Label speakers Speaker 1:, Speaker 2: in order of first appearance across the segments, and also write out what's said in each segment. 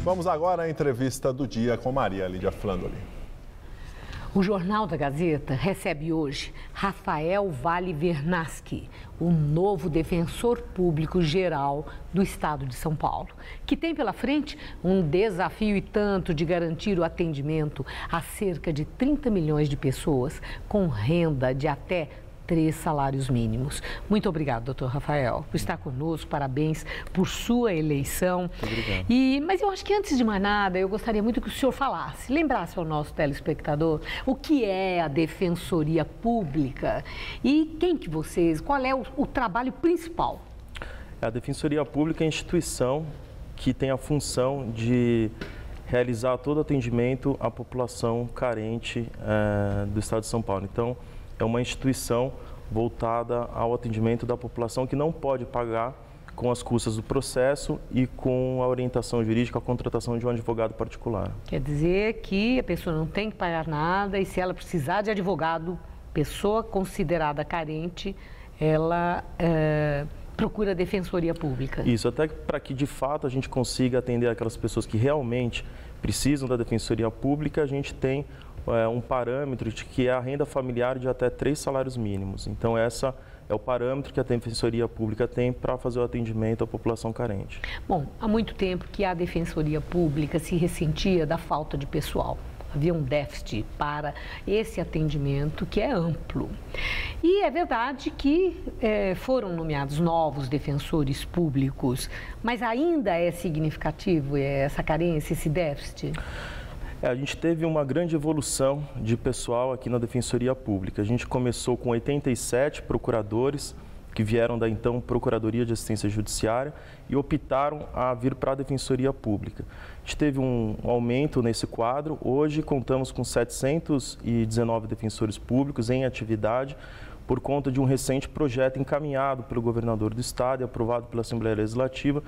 Speaker 1: Vamos agora à entrevista do dia com Maria Lídia Flandoli.
Speaker 2: O Jornal da Gazeta recebe hoje Rafael Vale Vernaschi, o novo defensor público geral do estado de São Paulo, que tem pela frente um desafio e tanto de garantir o atendimento a cerca de 30 milhões de pessoas com renda de até 3 salários mínimos. Muito obrigado, doutor Rafael, por estar conosco. Parabéns por sua eleição.
Speaker 3: Muito obrigado.
Speaker 2: Mas eu acho que antes de mais nada, eu gostaria muito que o senhor falasse, lembrasse ao nosso telespectador o que é a Defensoria Pública e qual é o trabalho principal.
Speaker 3: A Defensoria Pública é a instituição que tem a função de realizar todo o atendimento à população carente do estado de São Paulo. Então, é uma instituição voltada ao atendimento da população que não pode pagar com as custas do processo e com a orientação jurídica, a contratação de um advogado particular.
Speaker 2: Quer dizer que a pessoa não tem que pagar nada e se ela precisar de advogado, pessoa considerada carente, ela procura a Defensoria Pública.
Speaker 3: Isso, até para que de fato a gente consiga atender aquelas pessoas que realmente precisam da Defensoria Pública, a gente tem um parâmetro de que é a renda familiar de até 3 salários mínimos. Então, essa é o parâmetro que a Defensoria Pública tem para fazer o atendimento à população carente.
Speaker 2: Bom, há muito tempo que a Defensoria Pública se ressentia da falta de pessoal. Havia um déficit para esse atendimento que é amplo. E é verdade que foram nomeados novos defensores públicos, mas ainda é significativo essa carência, esse déficit?
Speaker 3: A gente teve uma grande evolução de pessoal aqui na Defensoria Pública. A gente começou com 87 procuradores que vieram da então Procuradoria de Assistência Judiciária e optaram a vir para a Defensoria Pública. A gente teve um aumento nesse quadro. Hoje contamos com 719 defensores públicos em atividade por conta de um recente projeto encaminhado pelo governador do estado e aprovado pela Assembleia Legislativa,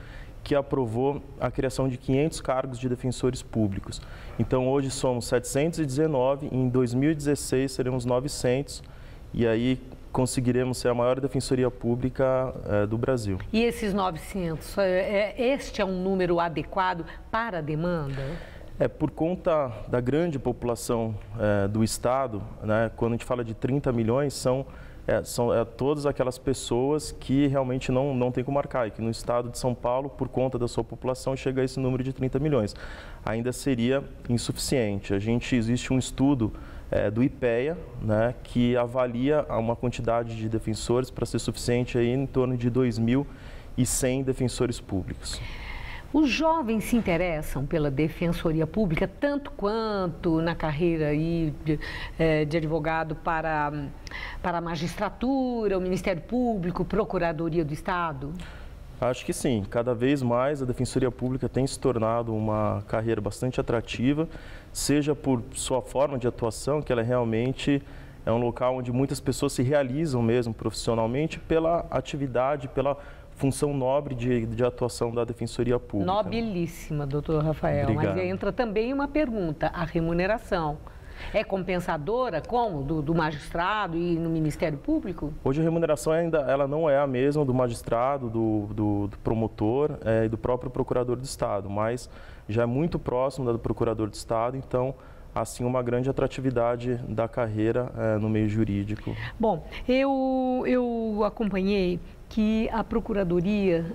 Speaker 3: que aprovou a criação de 500 cargos de defensores públicos. Então, hoje somos 719, em 2016 seremos 900, e aí conseguiremos ser a maior defensoria pública do Brasil.
Speaker 2: E esses 900, este é um número adequado para a demanda?
Speaker 3: Por conta da grande população do estado, né, quando a gente fala de 30 milhões, são todas aquelas pessoas que realmente não tem como marcar, e que no estado de São Paulo, por conta da sua população, chega a esse número de 30 milhões. Ainda seria insuficiente. Existe um estudo do IPEA, né, que avalia uma quantidade de defensores para ser suficiente aí em torno de 2.100 defensores públicos.
Speaker 2: Os jovens se interessam pela Defensoria Pública tanto quanto na carreira aí de advogado para a magistratura, o Ministério Público, Procuradoria do Estado?
Speaker 3: Acho que sim. Cada vez mais a Defensoria Pública tem se tornado uma carreira bastante atrativa, seja por sua forma de atuação, que ela realmente é um local onde muitas pessoas se realizam mesmo profissionalmente pela atividade, pela função nobre de atuação da Defensoria Pública.
Speaker 2: Nobilíssima, doutor Rafael.
Speaker 3: Obrigado.
Speaker 2: Mas entra também uma pergunta, a remuneração. É compensadora como do magistrado e no Ministério Público?
Speaker 3: Hoje a remuneração ela não é a mesma do magistrado, do promotor e do próprio procurador do Estado, mas já é muito próximo da do procurador do Estado, então assim uma grande atratividade da carreira no meio jurídico.
Speaker 2: Bom, eu acompanhei que a Procuradoria,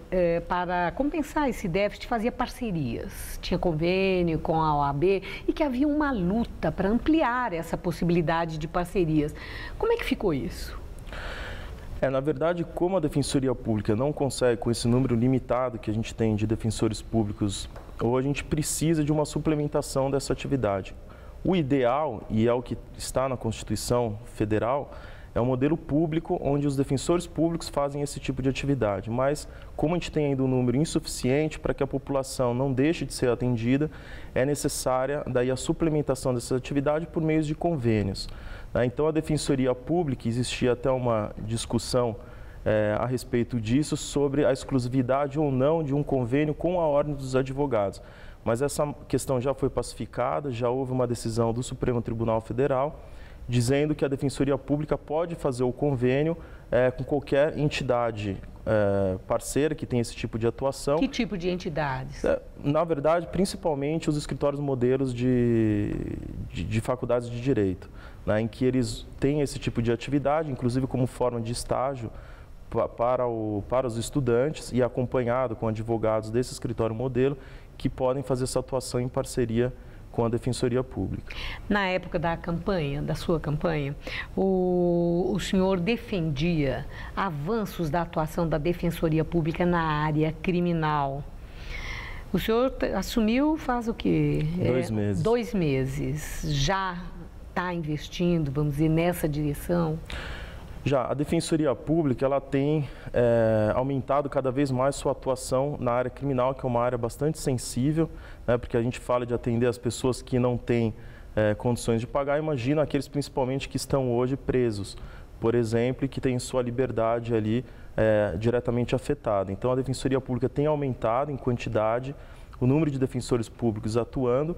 Speaker 2: para compensar esse déficit, fazia parcerias, tinha convênio com a OAB e que havia uma luta para ampliar essa possibilidade de parcerias. Como é que ficou isso?
Speaker 3: Na verdade, como a Defensoria Pública não consegue, com esse número limitado que a gente tem de defensores públicos, hoje a gente precisa de uma suplementação dessa atividade. O ideal, e é o que está na Constituição Federal, é um modelo público onde os defensores públicos fazem esse tipo de atividade, mas como a gente tem ainda um número insuficiente para que a população não deixe de ser atendida, é necessária daí a suplementação dessa atividade por meio de convênios. Então a Defensoria Pública, existia até uma discussão a respeito disso, sobre a exclusividade ou não de um convênio com a Ordem dos Advogados. Mas essa questão já foi pacificada, já houve uma decisão do Supremo Tribunal Federal, dizendo que a Defensoria Pública pode fazer o convênio com qualquer entidade parceira que tem esse tipo de atuação.
Speaker 2: Que tipo de entidades?
Speaker 3: Na verdade, principalmente os escritórios modelos de faculdades de Direito, né, em que eles têm esse tipo de atividade, inclusive como forma de estágio para os estudantes e acompanhado com advogados desse escritório modelo que podem fazer essa atuação em parceria com a Defensoria Pública.
Speaker 2: Na época da campanha, da sua campanha, o senhor defendia avanços da atuação da Defensoria Pública na área criminal. O senhor assumiu faz o quê?
Speaker 3: 2 meses.
Speaker 2: 2 meses. Já está investindo, vamos dizer, nessa direção?
Speaker 3: Já, a Defensoria Pública ela tem aumentado cada vez mais sua atuação na área criminal, que é uma área bastante sensível, né, porque a gente fala de atender as pessoas que não têm condições de pagar. Imagina aqueles principalmente que estão hoje presos, por exemplo, e que têm sua liberdade ali diretamente afetada. Então, a Defensoria Pública tem aumentado em quantidade o número de defensores públicos atuando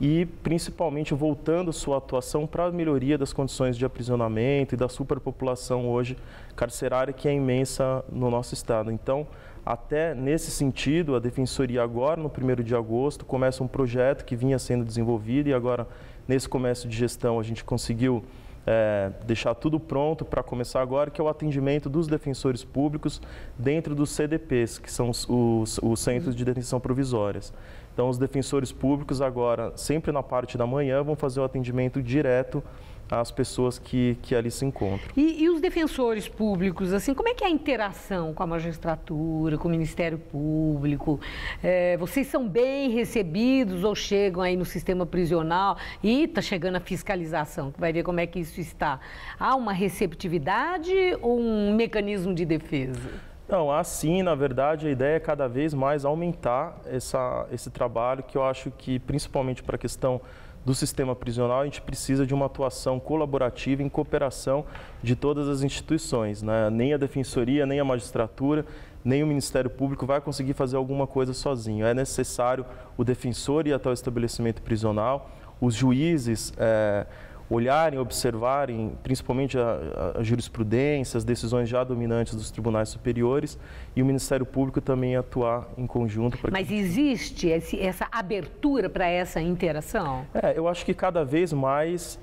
Speaker 3: e principalmente voltando sua atuação para a melhoria das condições de aprisionamento e da superpopulação hoje carcerária, que é imensa no nosso estado. Então, até nesse sentido, a Defensoria agora, no 1º de agosto, começa um projeto que vinha sendo desenvolvido e agora, nesse começo de gestão, a gente conseguiu deixar tudo pronto para começar agora, que é o atendimento dos defensores públicos dentro dos CDPs, que são os Centros de Detenção Provisórias. Então, os defensores públicos agora, sempre na parte da manhã, vão fazer o atendimento direto às pessoas que ali se encontram.
Speaker 2: E os defensores públicos, assim, como é que é a interação com a magistratura, com o Ministério Público? Vocês são bem recebidos ou chegam aí no sistema prisional e está chegando a fiscalização, que vai ver como é que isso está? Há uma receptividade ou um mecanismo de defesa?
Speaker 3: Não, assim, na verdade, a ideia é cada vez mais aumentar esse trabalho, que eu acho que, principalmente para a questão do sistema prisional, a gente precisa de uma atuação colaborativa em cooperação de todas as instituições, né? Nem a Defensoria, nem a magistratura, nem o Ministério Público vai conseguir fazer alguma coisa sozinho. É necessário o defensor ir até o estabelecimento prisional, os juízes olharem, observarem, principalmente a jurisprudência, as decisões já dominantes dos tribunais superiores e o Ministério Público também atuar em conjunto.
Speaker 2: Mas existe essa abertura para essa interação?
Speaker 3: Eu acho que cada vez mais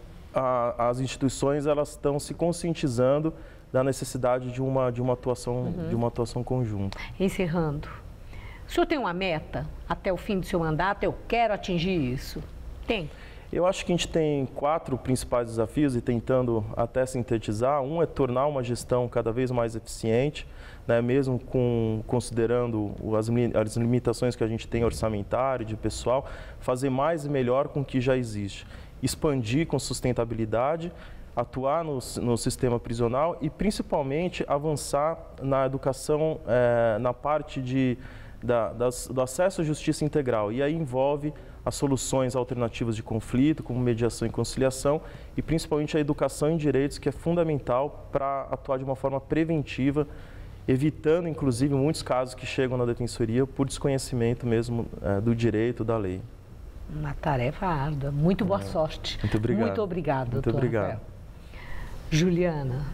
Speaker 3: as instituições elas estão se conscientizando da necessidade de uma atuação conjunta.
Speaker 2: Encerrando, o senhor tem uma meta até o fim do seu mandato? Eu quero atingir isso. Tem?
Speaker 3: Eu acho que a gente tem 4 principais desafios e tentando até sintetizar. Um é tornar uma gestão cada vez mais eficiente, né, mesmo considerando as limitações que a gente tem orçamentário, de pessoal, fazer mais e melhor com o que já existe. Expandir com sustentabilidade, atuar no sistema prisional e principalmente avançar na educação, na parte do acesso à justiça integral. E aí envolve as soluções alternativas de conflito, como mediação e conciliação, e principalmente a educação em direitos, que é fundamental para atuar de uma forma preventiva, evitando, inclusive, muitos casos que chegam na Defensoria por desconhecimento mesmo do direito, da lei.
Speaker 2: Uma tarefa árdua. Muito boa sorte.
Speaker 3: Muito obrigado.
Speaker 2: Muito obrigado, doutor.
Speaker 3: Muito obrigado.
Speaker 2: Rafael. Juliana.